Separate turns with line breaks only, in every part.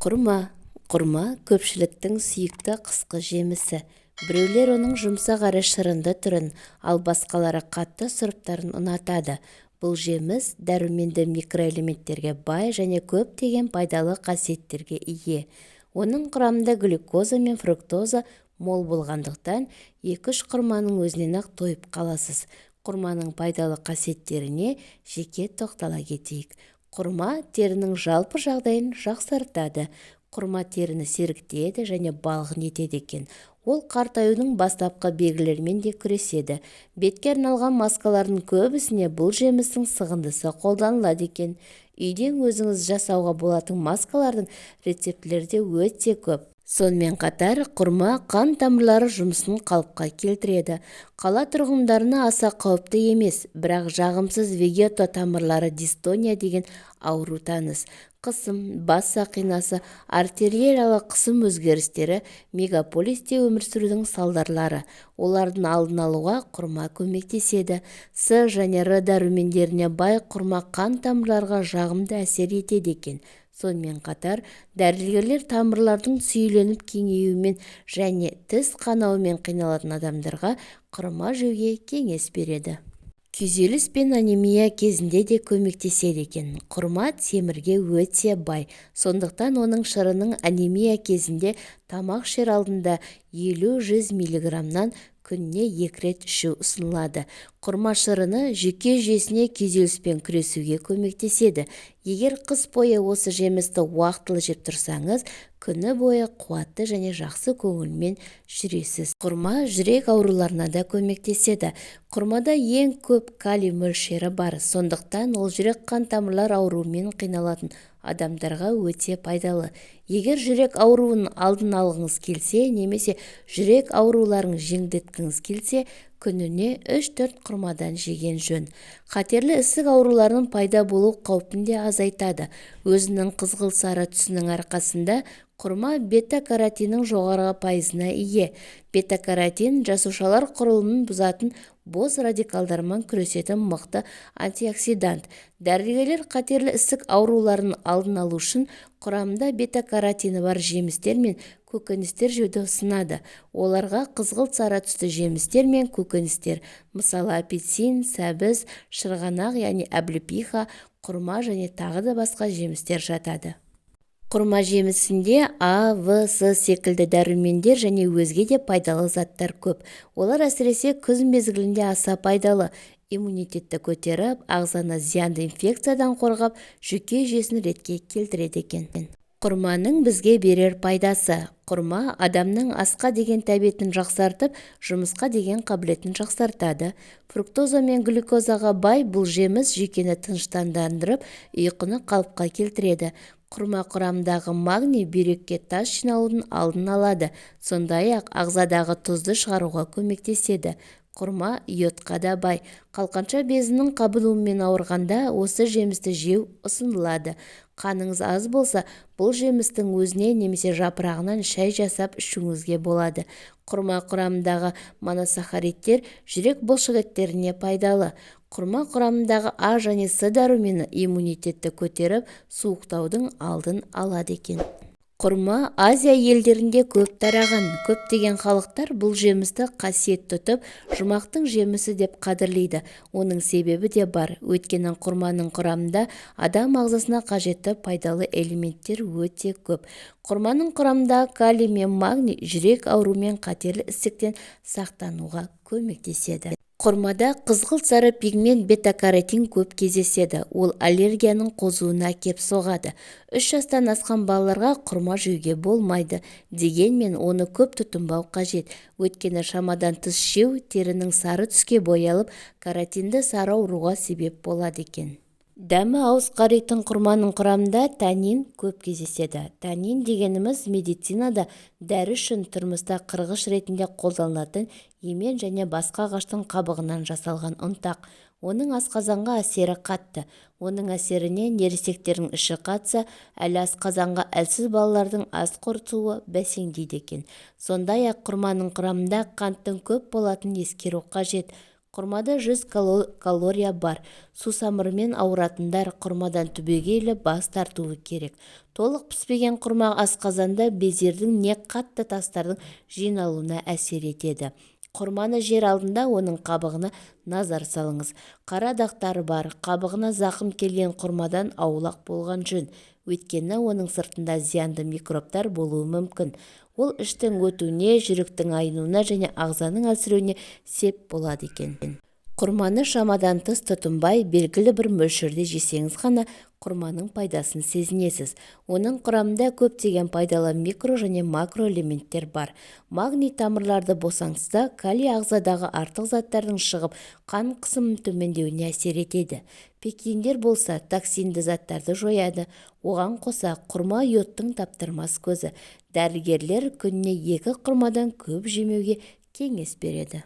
Құрма көпшіліктің сүйікті қысқы жемісі. Біреулер оның жұмсақ әрі шырынды түрін, ал басқалары қатты сұрыптарын ұнатады. Бұл жеміс дәруменді микроэлементтерге бай және көптеген пайдалы қасиеттерге ие. Оның құрамында глюкоза мен фруктоза мол болғандықтан 2-3 құрманың өзінен-ақ тойып қаласыз. Құрманың пайдалы қасиеттеріне жеке тоқтала кетейік. Құрма терінің жалпы жағдайын жақсартады. Құрма теріні сергітеді және балғын етеді екен. Ол қартаюдың бастапқы белгілерімен де күреседі. Бетке арналған маскалардың көбісіне бұл жемістің сығындысы қолданылады екен. Үйден өзіңіз жасауға болатын маскалардың рецептілері де өте көп. Сонымен қатар, құрма қан тамырлары жұмысын қалыпқа келтіреді. Қала тұрғындарына аса қауіпті емес, бірақ жағымсыз вегето тамырлары дистония деген ауру таныс. Қысым, бас сақинасы, артериялық қысым өзгерістері мегаполисте өмір сүрудің салдарлары. Олардың алдын алуға құрма көмектеседі. С және Р дәрумендеріне бай құрма қан тамырларға жағымды әсер етеді екен. Сонымен қатар, дәрігерлер тамырлардың сүйеленіп кеңеюімен және тіс қанауымен қиналатын адамдарға құрма жеуге кеңес береді. Күйзеліс пен анемия кезінде де көмектеседі екен. Құрма темірге өте бай. Сондықтан оның шырының анемия кезінде тамақ ішер алдында 50-100 мг-нан күніне 2 рет ішу ұсынылады. Құрма шырыны жүйке жүйесіне күйзеліспен күресуге көмектеседі. Егер қыс бойы осы жемісті уақытылы жеп тұрсаңыз, күні бойы қуатты және жақсы көңілмен жүресіз. Құрма жүрек ауруларына да көмектеседі. Құрмада ең көп калий мөлшері бар, сондықтан ол жүрек қан тамырлар ауруымен қиналатын адамдарға өте пайдалы. Егер жүрек ауруын алдын алғыңыз келсе, немесе жүрек ауруларын жеңілдеткіңіз келсе, күніне 3-4 құрмадан жеген жөн. Қатерлі ісік ауруларының пайда болу қаупін де азайтады. Өзінің қызғылт сары түсінің арқасында құрма бета-каротиннің жоғары пайызына ие. Бета-каротин жасушалар құрылымын бұзатын бос радикалдармен күресетін мықты антиоксидант. Дәрігерлер қатерлі ісік ауруларын алдын алу үшін құрамында бета-каротині бар жемістер мен көкөністер жеуді ұсынады. Оларға қызғылт сары түсті жемістер мен көкөністер, мысалы апельсин, сәбіз, шырғанақ, яғни облепиха, құрма және тағы да басқа жемістер жатады. Құрма жемісінде А, В, С секілді дәрумендер және өзге де пайдалы заттар көп. Олар әсіресе күз мезгілінде аса пайдалы. Иммунитетті көтеріп, ағзаны зиянды инфекциядан қорғап, жүйке жүйесін ретке келтіреді екен. Құрманың бізге берер пайдасы. Құрма адамның асқа деген тәбетін жақсартып, жұмысқа деген қабілетін жақсартады. Фруктоза мен глюкозаға бай бұл жеміс жүйкені тыныштандырып, ұйқыны қалыпқа келтіреді. Құрма құрамындағы магний бүйрекке тас жиналудың алдын алады. Сондай-ақ ағзадағы тұзды шығаруға көмектеседі. Құрма йодқа да бай. Қалқанша безінің қабынуымен ауырғанда осы жемісті жеу ұсынылады. Қаныңыз аз болса, бұл жемістің өзіне немесе жапырағынан шай жасап ішуіңізге болады. Құрма құрамындағы моносахаридтер жүрек бұлшықеттеріне пайдалы. Құрма құрамындағы А және С дәрумені иммунитетті көтеріп, суықтаудың алдын алады екен. Құрма Азия елдерінде көп тараған. Көптеген халықтар бұл жемісті қасиет тұтып, жұмақтың жемісі деп қадірлейді. Оның себебі де бар. Өйткені құрманың құрамында адам ағзасына қажетті пайдалы элементтер өте көп. Құрманың құрамында калий мен магний жүрек ауруы мен қатерлі ісіктен сақтануға көмектеседі. Құрмада қызғылт сары пигмент бета-каротин көп кездеседі. Ол аллергияның қозуына әкеп соғады. 3 жастан асқан балаларға құрма жеуге болмайды. Дегенмен оны көп тұтынбау қажет. Өйткені шамадан тыс жеу терінің сары түске боялып, каротинді сары ауруға себеп болады екен. Дәмі ауыз қаритын құрманың құрамында танин көп кездеседі. Танин дегеніміз медицинада дәрі үшін тұрмыста қырғыш ретінде қолданылатын емен және басқа ағаштың қабығынан жасалған ұнтақ. Оның асқазанға әсері қатты. Оның әсерінен ересектердің іші қатса, әлі асқазанға әлсіз балалардың ас қорытуы бәсеңдейді екен. Сондай-ақ құрманың құрамында қанттың көп болатынын ескеру қажет. Құрмада 100 калория бар. Сусамырымен ауыратындар құрмадан түбегейлі бас тартуы керек. Толық піспеген құрма асқазанда безердің не қатты тастардың жиналуына әсер етеді. Құрманы жер алдында оның қабығына назар салыңыз. Қара дақтары бар, қабығына зақым келген құрмадан аулақ болған жөн. Өйткені оның сыртында зиянды микробтар болуы мүмкін. Ол іштің өтуіне, жүректің айнуына және ағзаның әлсіреуіне сеп болады екен. Құрманы шамадан тыс тұтынбай, белгілі бір мөлшерде жесеңіз ғана құрманың пайдасын сезінесіз. Оның құрамында көптеген пайдалы микро және макроэлементтер бар. Магний тамырларды босаңсызда, калий ағзадағы артық заттардың шығып, қан қысымын төмендеуіне әсер етеді. Пектиндер болса токсинді заттарды жояды. Оған қоса құрма йодтың таптырмас көзі. Дәрігерлер күніне 2 құрмадан көп жемеуге кеңес береді.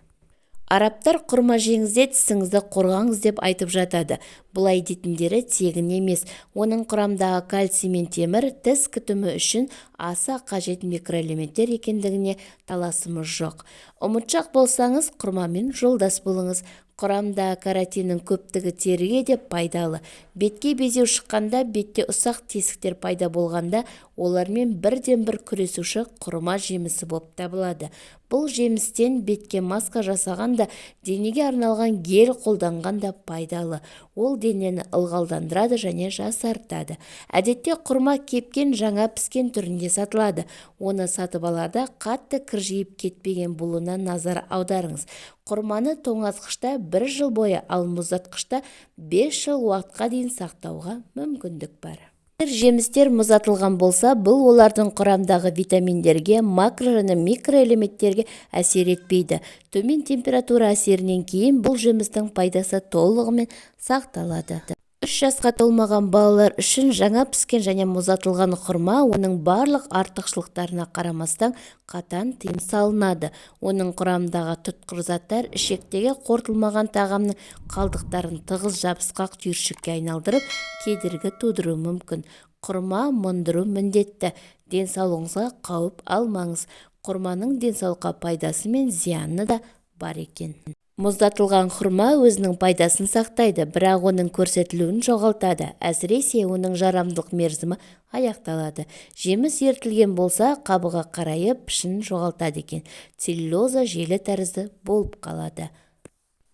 Арабтар құрма жеңізде тісіңізді қорғаңыз деп айтып жатады. Бұлай дейтіндері тегін емес. Оның құрамдағы кальций мен темір тіс күтімі үшін аса қажет микроэлементтер екендігіне таласымыз жоқ. Ұмытшақ болсаңыз, құрмамен жолдас болыңыз. Құрамда каротиннің көптігі теріге де пайдалы. Бетке безеу шыққанда, бетте ұсақ тесіктер пайда болғанда, олармен бірден-бір күресуші құрма жемісі болып табылады. Бұл жемістен бетке маска жасағанда, денеге арналған гель қолданғанда пайдалы. Ол денені ылғалдандырады және жасартады. Әдетте құрма кепкен жаңа піскен түрінде сатылады. Оны сатып аларда қатты кіржиіп кетпеген болуына назар аударыңыз. Құрманы тоңазғышта 1 жыл бойы, ал мұздатқышта 5 жыл уақытқа дейін сақтауға мүмкіндік бар. Жемістер мұздатылған болса, бұл олардың құрамдағы витаминдерге, макро және микроэлементтерге әсер етпейді. Төмен температура әсерінен кейін бұл жемістің пайдасы толығымен сақталады. 3 жасқа толмаған балалар үшін жаңа піскен және мұздатылған құрма оның барлық артықшылықтарына қарамастан қатаң тыйым салынады. Оның құрамындағы тұтқыр заттар ішектегі қорытылмаған тағамның қалдықтарын тығыз жабысқақ түйіршікке айналдырып, кедергі тудыруы мүмкін. Құрма мұндыру міндетті. Денсаулығыңызға қауіп алмаңыз. Құрманың денсаулыққа пайдасы мен зияны да бар екен. Мұздатылған құрма өзінің пайдасын сақтайды, бірақ оның көрсетілуін жоғалтады. Әсіресе оның жарамдылық мерзімі аяқталады. Жеміс ертілген болса, қабығы қарайып, пішін жоғалтады екен. Целлюлоза желі тәрізді болып қалады.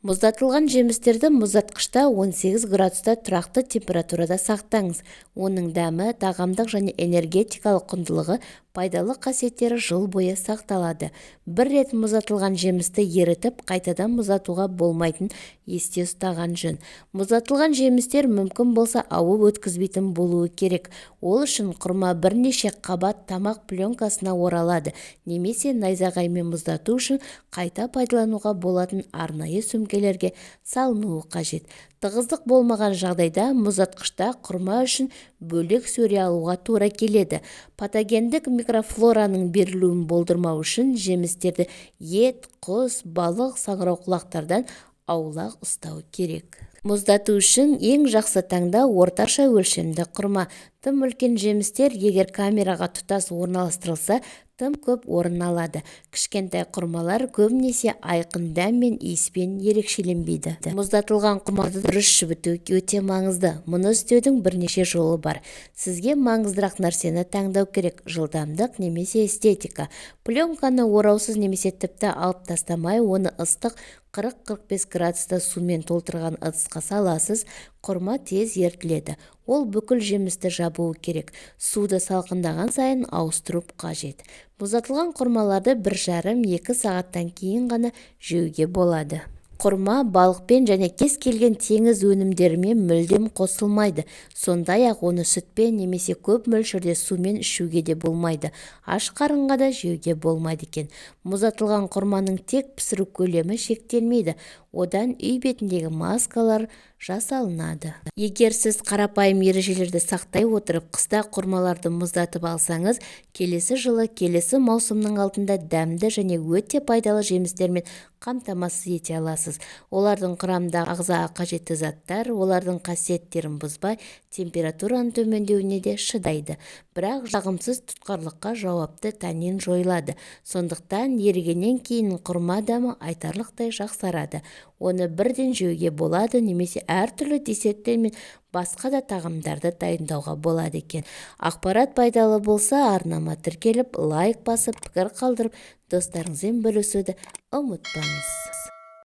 Мұздатылған жемістерді мұздатқышта 18 градуста тұрақты температурада сақтаңыз. Оның дәмі, тағамдық және энергетикалық құндылығы, пайдалы қасиеттері жыл бойы сақталады. Бір рет мұздатылған жемісті ерітіп, қайтадан мұздатуға болмайтын есте ұстаған жөн. Мұздатылған жемістер мүмкін болса ауып өткізбейтін болуы керек. Ол үшін құрма бірнеше қабат тамақ пленкасына оралады, немесе найзағаймен мұздату үшін қайта пайдалануға болатын арнайы сөмкелерге салынуы қажет. Тығыздық болмаған жағдайда мұздатқышта құрма үшін бөлек сөре алуға тура келеді. Патогендік микрофлораның берілуін болдырмау үшін жемістерді ет, құс, балық, саңырауқұлақтардан аулақ ұстау керек. Мұздату үшін ең жақсы таңда орташа өлшемді құрма. Тым үлкен жемістер егер камераға тұтас орналастырылса, тым көп орын алады. Кішкентай құрмалар көбінесе айқын дәм мен иіспен ерекшеленбейді. Мұздатылған құрманы дұрыс жібіту өте маңызды. Мұны істеудің бірнеше жолы бар. Сізге маңыздырақ нәрсені таңдау керек: жылдамдық немесе эстетика. Пленканы ораусыз немесе тіпті алып тастамай, оны ыстық 40-45 градуста сумен толтырған ыдысқа саласыз. Құрма тез ертіледі. Ол бүкіл жемісті жабуы керек. Суды салқындаған сайын ауыстырып қажет. Мұздатылған құрмаларды 1,5-2 сағаттан кейін ғана жеуге болады. Құрма балықпен және кез келген теңіз өнімдерімен мүлдем қосылмайды. Сондай-ақ оны сүтпен немесе көп мөлшерде сумен ішуге де болмайды. Аш қарынға да жеуге болмайды екен. Мұздатылған құрманың тек пісіру көлемі шектелмейді. Одан үй бетіндегі маскалар жасалынады. Егер сіз қарапайым ережелерді сақтай отырып қыста құрмаларды мұздатып алсаңыз, келесі жылы келесі маусымның алдында дәмді және өте пайдалы жемістермен қамтамасыз ете аласыз. Олардың құрамындағы ағзаға қажетті заттар, олардың қасиеттерін бұзбай, температураның төмендеуіне де шыдайды. Бірақ жағымсыз тұтқарлыққа жауапты танин жойылады. Сондықтан ерігеннен кейін құрма дәмі айтарлықтай жақсарады. оны бірден жеуге болады, немесе әртүрлі десерттер мен басқа да тағамдарды дайындауға болады екен. Ақпарат пайдалы болса, арнама тіркеліп, лайк басып, пікір қалдырып, достарыңызбен бөлісуді ұмытпаңыз.